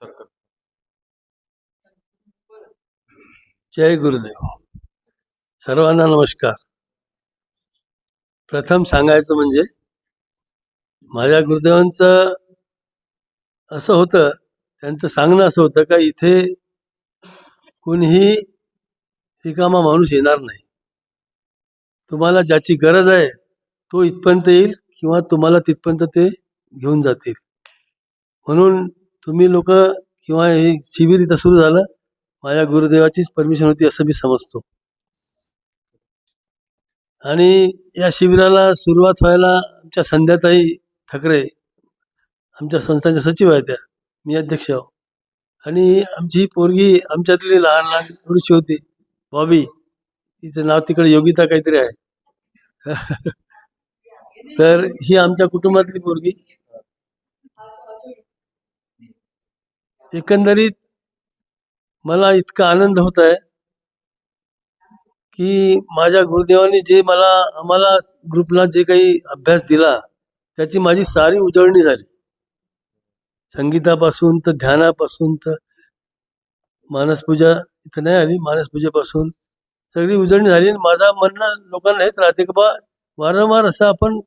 सरकार. जय गुरुदेव. सर्वांना नमस्कार. प्रथम सांगायचं म्हणजे माझ्या गुरुदेवांचं असं होतं, त्यांचं सांगणं असं होतं का इथे कोणीही रिकामा माणूस येणार नाही. तुम्हाला ज्याची गरज आहे तो इथपर्यंत येईल किंवा तुम्हाला तिथपर्यंत ते घेऊन जातील. म्हणून तुम्ही लोक किंवा हे शिबिर इथं सुरू झालं माझ्या गुरुदेवाचीच परमिशन होती असं मी समजतो. आणि या शिबिराला सुरुवात व्हायला आमच्या संध्याताई ठाकरे आमच्या संस्थांच्या सचिव आहेत, त्या मी अध्यक्ष आहो. आणि आमची ही पोरगी आमच्यातली लहान लहान थोडीशी होती, बॉबी, तिचं नाव तिकडे योगिता काहीतरी आहे. तर ही आमच्या कुटुंबातली पोरगी. एकंदरीत मला इतका आनंद होत आहे की माझ्या गुरुदेवांनी जे आम्हाला ग्रुपला जे काही अभ्यास दिला त्याची माझी सारी उजळणी झाली. संगीतापासून तर ध्यानापासून तर मानसपूजा इथं नाही आली, मानसपूजेपासून सगळी उजळणी झाली. आणि माझा म्हणणं लोकांना हेच राहते की बा वारंवार असं आपण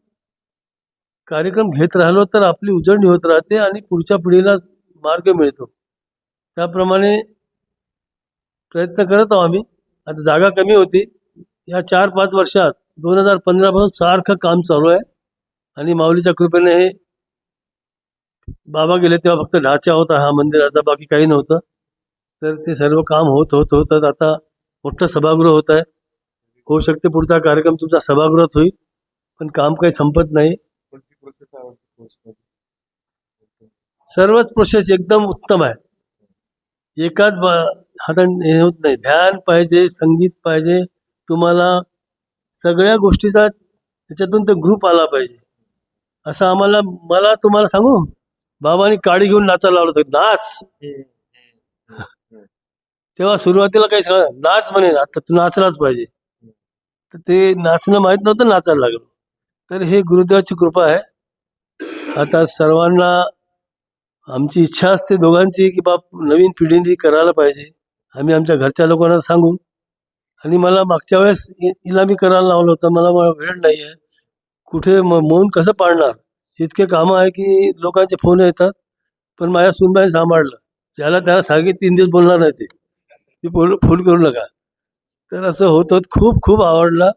कार्यक्रम घेत राहिलो तर आपली उजळणी होत राहते आणि पुढच्या पिढीला मार्ग मिळतो. त्याप्रमाणे प्रयत्न करत आहोत आम्ही. आता जागा कमी होती, या 4-5 वर्षात 2015 पासून सारखं काम चालू आहे. आणि माऊलीच्या कृपेने हे बाबा गेले तेव्हा फक्त ढाचा होता हा मंदिराचा, बाकी काही नव्हतं. तर ते सर्व काम होत आता मोठं सभागृह होत आहे. होऊ शकते पुढचा कार्यक्रम तुमचा सभागृहात होईल, पण काम काही संपत नाही. सर्वच प्रोसेस एकदम उत्तम आहे. एकाच हातात हे होत नाही. ध्यान पाहिजे, संगीत पाहिजे, तुम्हाला सगळ्या गोष्टीचा त्याच्यातून ते ग्रुप आला पाहिजे. असं मला तुम्हाला सांगू, बाबांनी काडी घेऊन नाचायला लावलं होतं, नाच. तेव्हा सुरुवातीला काही सांग नाच म्हणे, आता तू नाचलाच पाहिजे. तर ते नाचणं माहीत नव्हतं, नाचायला लागलो. तर हे गुरुदेवाची कृपा आहे. आता सर्वांना आमची इच्छा असते दोघांची की बाप नवीन पिढीने करायला पाहिजे. आम्ही आमच्या घरच्या लोकांना सांगू. आणि मला मागच्या वेळेस हिला मी करायला लावलं होतं, मला वेळ नाही आहे, कुठे मौन कसं पाळणार, इतके कामं आहे की लोकांचे फोन येतात. पण माझ्या सुनबाईने सांभाळलं. त्याला सांगितलं 3 दिवस बोलणार नाही, ते फुल करू नका. तर असं होत खूप खूप आवडला.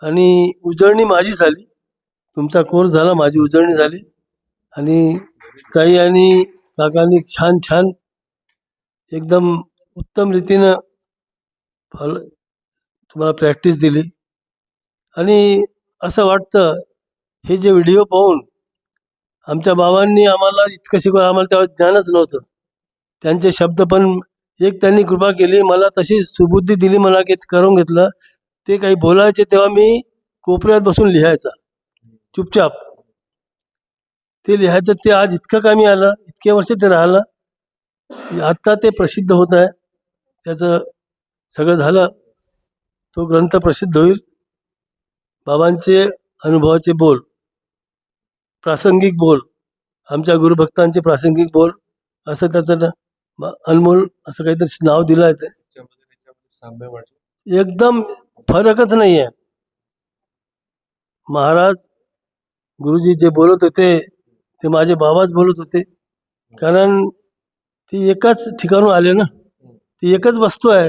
आणि उजळणी माझी झाली, तुमचा कोर्स झाला, माझी उजळणी झाली. आणि ताई आणि काकांनी छान छान एकदम उत्तम रीतीनं तुम्हाला प्रॅक्टिस दिली. आणि असं वाटतं हे जे व्हिडिओ पाहून आमच्या बाबांनी आम्हाला इतकं शिकवलं, आम्हाला त्यावेळेस ज्ञानच नव्हतं. त्यांचे शब्द पण एक त्यांनी कृपा केली, मला तशी सुबुद्धी दिली, मला की करून घेतलं. ते काही बोलायचे तेव्हा मी कोपऱ्यात बसून लिहायचा चुपचाप. ते लिहायचं, ते आज इतकं कामी आलं, इतके वर्ष ते राहिलं. आत्ता ते प्रसिद्ध होत आहे, त्याचं सगळं झालं, तो ग्रंथ प्रसिद्ध होईल. बाबांचे अनुभवाचे बोल, प्रासंगिक बोल, आमच्या गुरुभक्तांचे प्रासंगिक बोल, असं त्याचं अनमोल असं काहीतरी नाव दिलं आहे. ते एकदम फरकच नाही आहे. महाराज गुरुजी जे बोलत होते ते माझे बाबाच बोलत होते. कारण ती एकाच ठिकाणून आले ना, ती एकच वस्तू आहे.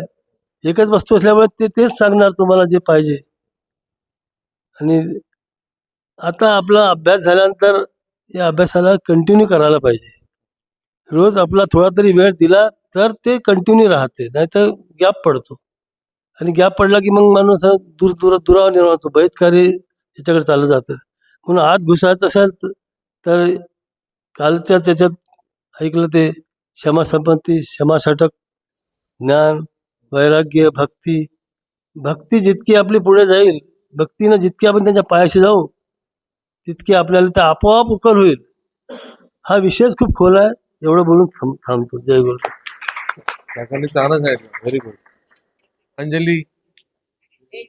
एकच वस्तू असल्यामुळे ते तेच सांगणार तुम्हाला जे पाहिजे. आणि आता आपला अभ्यास झाल्यानंतर या अभ्यासाला कंटिन्यू करायला पाहिजे. रोज आपला थोडा तरी वेळ दिला तर ते कंटिन्यू राहते, नाही तर गॅप पडतो. आणि गॅप पडला की मग माणूस दुरावा निर्माण होतो, बहितकारी याच्याकडे चाललं जातं. म्हणून आत घुसायचं असेल तर कालच्या त्याच्यात ऐकलं ते क्षमा संपत्ती, क्षमाषटक, ज्ञान, वैराग्य, भक्ती जितकी आपली पुढे जाईल, भक्तीनं जितकी आपण त्यांच्या पायाशी जाऊ तितकी आपल्याला ते आपोआप उकल होईल. हा विषयच खूप खोल आहे. एवढं बोलून थांबतो. जय गुरु. काकांनी चांगलं सांगितलं, व्हेरी गुड. अंजली.